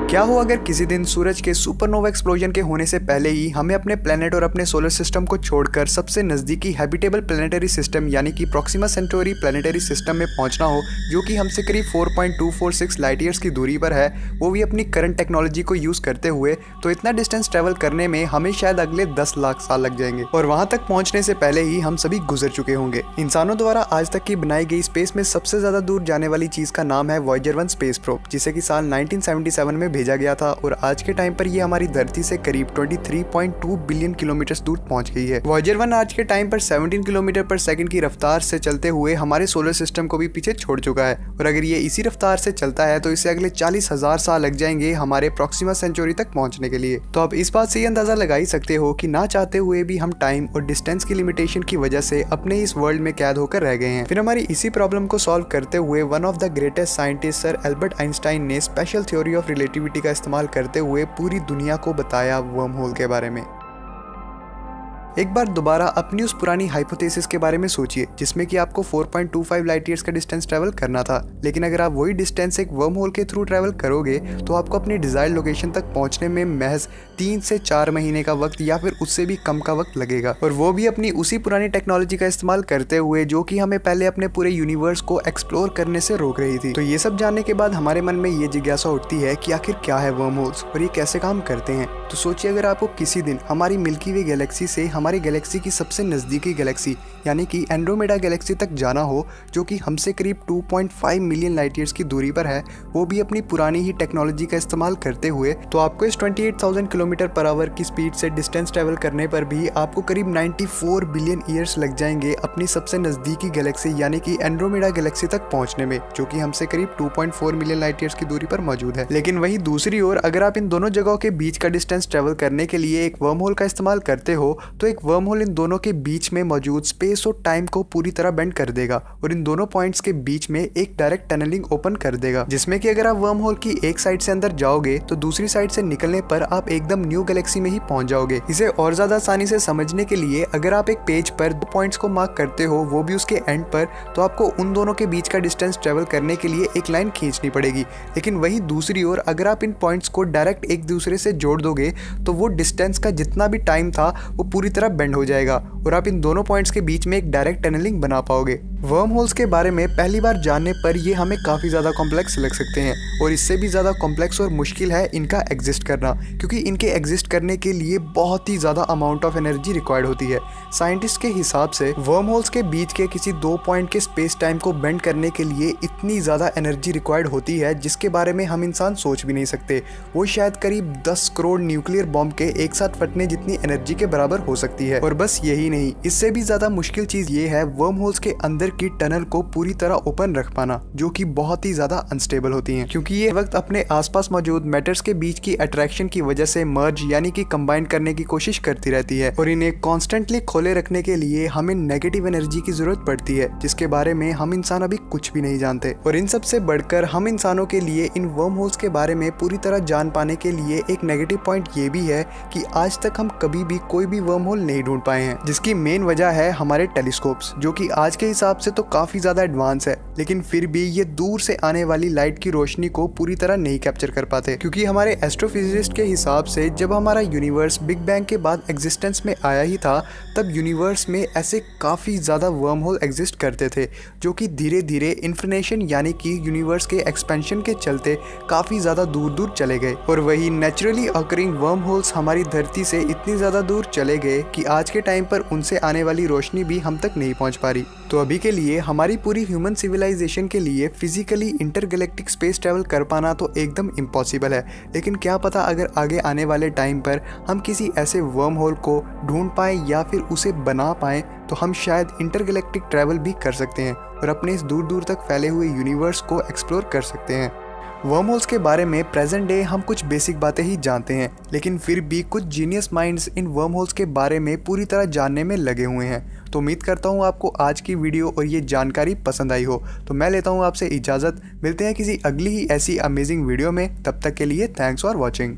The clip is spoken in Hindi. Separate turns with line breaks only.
क्या हो अगर किसी दिन सूरज के सुपरनोवा एक्सप्लोजन के होने से पहले ही हमें अपने प्लेनेट और अपने सोलर सिस्टम को छोड़कर सबसे नज़दीकी हैबिटेबल प्लेनेटरी सिस्टम यानी कि प्रॉक्सिमा सेंटोरी प्लेनेटरी सिस्टम में पहुंचना हो, जो कि हमसे करीब 4.246 लाइट ईयर्स की दूरी पर है, वो भी अपनी करंट टेक्नोलॉजी को यूज़ करते हुए। तो इतना डिस्टेंस ट्रैवल करने में हमें शायद अगले 10 लाख साल लग जाएंगे और वहां तक पहुंचने से पहले ही हम सभी गुजर चुके होंगे। इंसानों द्वारा आज तक की बनाई गई स्पेस में सबसे ज्यादा दूर जाने वाली चीज का नाम है वॉयेजर 1 स्पेस प्रोब, जिसे कि साल 1977 में भेजा गया था और आज के टाइम पर ये हमारी धरती से करीब 23.2 बिलियन किलोमीटर दूर पहुंच गई है। वॉयेजर 1 आज के टाइम पर 17 किलोमीटर पर सेकंड की रफ्तार से चलते हुए हमारे सोलर सिस्टम को भी पीछे छोड़ चुका है और अगर ये इसी रफ्तार से चलता है तो इसे अगले 40,000 साल लग जाएंगे हमारे प्रॉक्सिमा सेंचुरी तक पहुंचने के लिए। तो आप इस बात से अंदाजा लगा ही सकते हो कि ना चाहते हुए भी हम टाइम और डिस्टेंस की लिमिटेशन की वजह से अपने इस वर्ल्ड में कैद होकर रह गए हैं। फिर हमारी इसी प्रॉब्लम को सॉल्व करते हुए one of the greatest scientist sir Albert Einstein ने स्पेशल थ्योरी ऑफ रिलेटिविटी का इस्तेमाल करते हुए पूरी दुनिया को बताया वर्म होल के बारे में। एक बार दोबारा अपनी उस पुरानी हाइपोथेसिस के बारे में सोचिए जिसमें कि आपको 4.25 लाइट ईयर्स का डिस्टेंस ट्रैवल करना था, लेकिन अगर आप वही डिस्टेंस एक वर्म होल के थ्रू ट्रैवल करोगे तो आपको अपनी डिजायर्ड लोकेशन तक पहुंचने में महज 3 से 4 महीने का वक्त या फिर उससे भी कम का वक्त लगेगा, और वो भी अपनी उसी पुरानी टेक्नोलॉजी का इस्तेमाल करते हुए जो कि हमें पहले अपने पूरे यूनिवर्स को एक्सप्लोर करने से रोक रही थी। तो ये सब जानने के बाद हमारे मन में ये जिज्ञासा उठती है कि आखिर क्या है वर्म होल्स और ये कैसे काम करते हैं। तो सोचिए अगर आपको किसी दिन हमारी मिल्की वे गैलेक्सी से हमारी गैलेक्सी की सबसे नज़दीकी गैलेक्सी यानी कि एंड्रोमेडा गैलेक्सी तक जाना हो, जो कि हमसे करीब 2.5 मिलियन लाइट ईयर्स की दूरी पर है, वो भी अपनी पुरानी ही टेक्नोलॉजी का इस्तेमाल करते हुए, तो आपको इस 28,000 किलोमीटर पर आवर की स्पीड से डिस्टेंस ट्रैवल करने पर भी आपको करीब 94 बिलियन ईयर्स लग जाएंगे अपनी सबसे नज़दीकी गैलेक्सी यानी कि एंड्रोमेडा गैलेक्सी तक पहुंचने में, जो कि हमसे करीब 2.4 मिलियन लाइट ईयर्स की दूरी पर मौजूद है। लेकिन वहीं दूसरी ओर अगर आप इन दोनों जगहों के बीच का डिस्टेंस ट्रैवल करने के लिए एक वर्म होल का इस्तेमाल करते हो, तो एक वर्म होल इन दोनों के बीच में मौजूद स्पेस और टाइम को पूरी तरह बेंड कर देगा और इन दोनों पॉइंट्स के बीच में एक डायरेक्ट टनलिंग ओपन कर देगा, जिसमें कि अगर आप वर्म होल की एक साइड से अंदर जाओगे तो दूसरी साइड से निकलने पर आप एकदम न्यू गैलेक्सी में ही पहुंच जाओगे। इसे और ज्यादा आसानी से समझने के लिए अगर आप एक पेज पर 2 पॉइंट्स को मार्क करते हो, वो भी उसके एंड पर, तो आपको उन दोनों के बीच का डिस्टेंस ट्रेवल करने के लिए एक लाइन खींचनी पड़ेगी। लेकिन वही दूसरी ओर अगर आप इन पॉइंट्स को डायरेक्ट एक दूसरे से जोड़ दोगे तो वो डिस्टेंस का जितना भी टाइम था वो पूरी तरह बेंड हो जाएगा और आप इन दोनों पॉइंट्स के बीच में एक डायरेक्ट टनलिंग बना पाओगे। वर्म होल्स के बारे में पहली बार जानने पर ये हमें काफ़ी ज़्यादा कॉम्प्लेक्स लग सकते हैं और इससे भी ज़्यादा कॉम्प्लेक्स और मुश्किल है इनका एग्जिस्ट करना, क्योंकि इनके एग्जिस्ट करने के लिए बहुत ही ज़्यादा अमाउंट ऑफ एनर्जी रिक्वायर्ड होती है। साइंटिस्ट के हिसाब से वर्म होल्स के बीच के किसी 2 पॉइंट के स्पेस टाइम को बेंड करने के लिए इतनी ज़्यादा एनर्जी रिक्वायर्ड होती है जिसके बारे में हम इंसान सोच भी नहीं सकते। वो शायद करीब 10 करोड़ न्यूक्लियर बॉम्ब के एक साथ फटने जितनी एनर्जी के बराबर हो सकती है। और बस यही नहीं, इससे भी ज़्यादा मुश्किल चीज़ ये है वर्म होल्स के अंदर की टनल को पूरी तरह ओपन रख पाना, जो कि बहुत ही ज्यादा अनस्टेबल होती हैं, क्योंकि ये वक्त अपने आसपास मौजूद मैटर्स के बीच की अट्रैक्शन की वजह से मर्ज यानी कि कंबाइन करने की कोशिश करती रहती है और इन्हें कॉन्स्टेंटली खोले रखने के लिए हमें नेगेटिव एनर्जी की जरूरत पड़ती है, जिसके बारे में हम इंसान अभी कुछ भी नहीं जानते। और इन सबसे बढ़कर हम इंसानों के लिए इन वर्म होल्स के बारे में पूरी तरह जान पाने के लिए एक नेगेटिव पॉइंट ये भी है कि आज तक हम कभी भी कोई भी वर्म होल नहीं ढूंढ पाए हैं, जिसकी मेन वजह है हमारे टेलीस्कोप्स, जो कि आज के हिसाब से तो काफी ज्यादा एडवांस है, लेकिन फिर भी ये दूर से आने वाली लाइट की रोशनी को पूरी तरह नहीं कैप्चर कर पाते, क्योंकि हमारे एस्ट्रोफिजिसिस्ट के हिसाब से जब हमारा यूनिवर्स बिग बैंग के बाद एग्जिस्टेंस में आया ही था, तब यूनिवर्स में ऐसे काफी ज्यादा वर्म होल एग्जिस्ट करते थे, जो कि धीरे धीरे इन्फॉर्मेशन यानी कि यूनिवर्स के एक्सपेंशन के चलते काफी ज्यादा दूर दूर चले गए। और वही नेचुरली ऑकरिंग वर्म होल्स हमारी धरती से इतनी ज्यादा दूर चले गए कि आज के टाइम पर उनसे आने वाली रोशनी भी हम तक नहीं पहुंच पा रही। तो अभी के लिए हमारी पूरी ह्यूमन सिविलाइजेशन के लिए फिजिकली इंटरगैलेक्टिक स्पेस ट्रैवल कर पाना तो एकदम इम्पॉसिबल है, लेकिन क्या पता अगर आगे आने वाले टाइम पर हम किसी ऐसे वर्म होल को ढूंढ पाएं या फिर उसे बना पाएं, तो हम शायद इंटरगैलेक्टिक ट्रैवल भी कर सकते हैं और अपने इस दूर दूर तक फैले हुए यूनिवर्स को एक्सप्लोर कर सकते हैं। वर्म होल्स के बारे में प्रेजेंट डे हम कुछ बेसिक बातें ही जानते हैं, लेकिन फिर भी कुछ जीनियस माइंड्स इन वर्म होल्स के बारे में पूरी तरह जानने में लगे हुए हैं। तो उम्मीद करता हूँ आपको आज की वीडियो और ये जानकारी पसंद आई हो। तो मैं लेता हूँ आपसे इजाज़त, मिलते हैं किसी अगली ही ऐसी अमेजिंग वीडियो में, तब तक के लिए थैंक्स फॉर वॉचिंग।